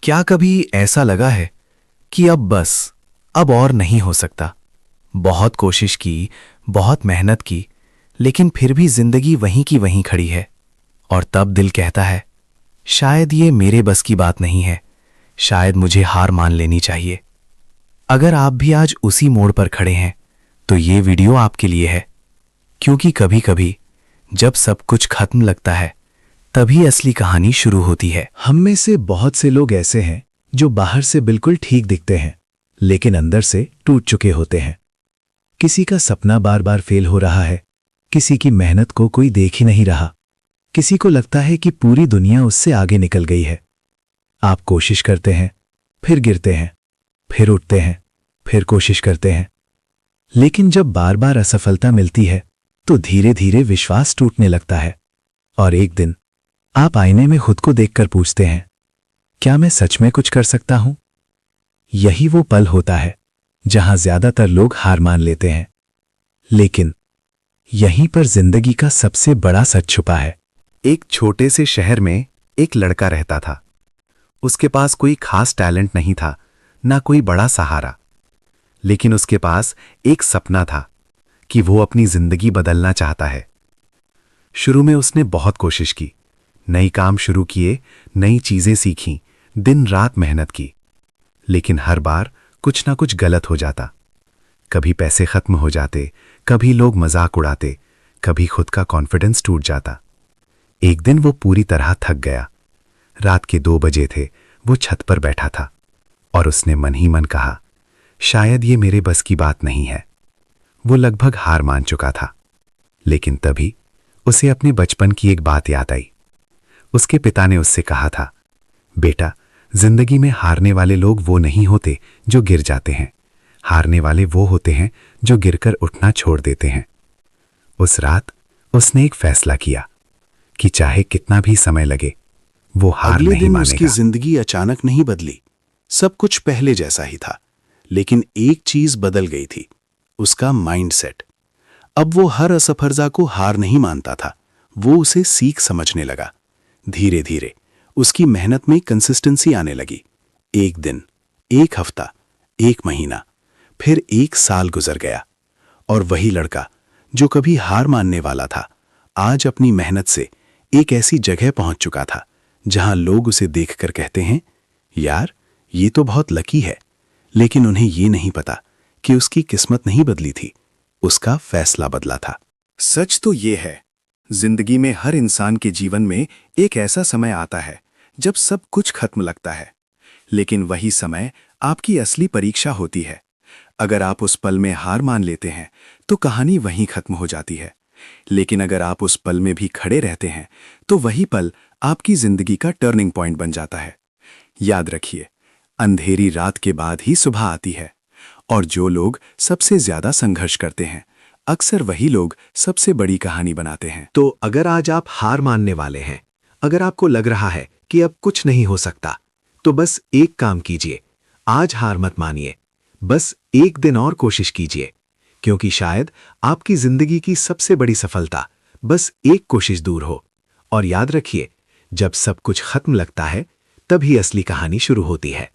क्या कभी ऐसा लगा है कि अब और नहीं हो सकता? बहुत कोशिश की, बहुत मेहनत की, लेकिन फिर भी जिंदगी वहीं की वहीं खड़ी है। और तब दिल कहता है, शायद ये मेरे बस की बात नहीं है, शायद मुझे हार मान लेनी चाहिए। अगर आप भी आज उसी मोड़ पर खड़े हैं, तो ये वीडियो आपके लिए है। क्योंकि कभी कभी जब सब कुछ खत्म लगता है, तभी असली कहानी शुरू होती है। हम में से बहुत से लोग ऐसे हैं जो बाहर से बिल्कुल ठीक दिखते हैं, लेकिन अंदर से टूट चुके होते हैं। किसी का सपना बार बार फेल हो रहा है, किसी की मेहनत को कोई देख ही नहीं रहा, किसी को लगता है कि पूरी दुनिया उससे आगे निकल गई है। आप कोशिश करते हैं, फिर गिरते हैं, फिर उठते हैं, फिर कोशिश करते हैं, लेकिन जब बार बार असफलता मिलती है तो धीरे धीरे विश्वास टूटने लगता है। और एक दिन आप आईने में खुद को देखकर पूछते हैं, क्या मैं सच में कुछ कर सकता हूं? यही वो पल होता है जहां ज्यादातर लोग हार मान लेते हैं, लेकिन यहीं पर जिंदगी का सबसे बड़ा सच छुपा है। एक छोटे से शहर में एक लड़का रहता था। उसके पास कोई खास टैलेंट नहीं था, ना कोई बड़ा सहारा, लेकिन उसके पास एक सपना था कि वो अपनी जिंदगी बदलना चाहता है। शुरू में उसने बहुत कोशिश की, नई काम शुरू किए, नई चीजें सीखीं, दिन रात मेहनत की, लेकिन हर बार कुछ ना कुछ गलत हो जाता। कभी पैसे खत्म हो जाते, कभी लोग मजाक उड़ाते, कभी खुद का कॉन्फिडेंस टूट जाता। एक दिन वो पूरी तरह थक गया। रात के 2 बजे थे, वो छत पर बैठा था और उसने मन ही मन कहा, शायद ये मेरे बस की बात नहीं है। वो लगभग हार मान चुका था, लेकिन तभी उसे अपने बचपन की एक बात याद आई। उसके पिता ने उससे कहा था, बेटा, जिंदगी में हारने वाले लोग वो नहीं होते जो गिर जाते हैं, हारने वाले वो होते हैं जो गिरकर उठना छोड़ देते हैं। उस रात उसने एक फैसला किया कि चाहे कितना भी समय लगे, वो हार अगले नहीं दिन उसकी मानेगा। जिंदगी अचानक नहीं बदली। सब कुछ पहले जैसा ही था, लेकिन एक चीज बदल गई थी, उसका माइंडसेट। अब वो हर असफलता को हार नहीं मानता था, वो उसे सीख समझने लगा। धीरे धीरे उसकी मेहनत में कंसिस्टेंसी आने लगी। एक दिन, एक हफ्ता, एक महीना, फिर 1 साल गुजर गया, और वही लड़का जो कभी हार मानने वाला था, आज अपनी मेहनत से एक ऐसी जगह पहुंच चुका था जहां लोग उसे देखकर कहते हैं, यार, ये तो बहुत लकी है। लेकिन उन्हें ये नहीं पता कि उसकी किस्मत नहीं बदली थी, उसका फैसला बदला था। सच तो ये है, जिंदगी में हर इंसान के जीवन में एक ऐसा समय आता है जब सब कुछ खत्म लगता है, लेकिन वही समय आपकी असली परीक्षा होती है। अगर आप उस पल में हार मान लेते हैं तो कहानी वहीं खत्म हो जाती है, लेकिन अगर आप उस पल में भी खड़े रहते हैं तो वही पल आपकी जिंदगी का टर्निंग पॉइंट बन जाता है। याद रखिए, अंधेरी रात के बाद ही सुबह आती है, और जो लोग सबसे ज्यादा संघर्ष करते हैं, अक्सर वही लोग सबसे बड़ी कहानी बनाते हैं। तो अगर आज आप हार मानने वाले हैं, अगर आपको लग रहा है कि अब कुछ नहीं हो सकता, तो बस एक काम कीजिए, आज हार मत मानिए, बस एक दिन और कोशिश कीजिए, क्योंकि शायद आपकी जिंदगी की सबसे बड़ी सफलता बस एक कोशिश दूर हो। और याद रखिए, जब सब कुछ खत्म लगता है, तभी असली कहानी शुरू होती है।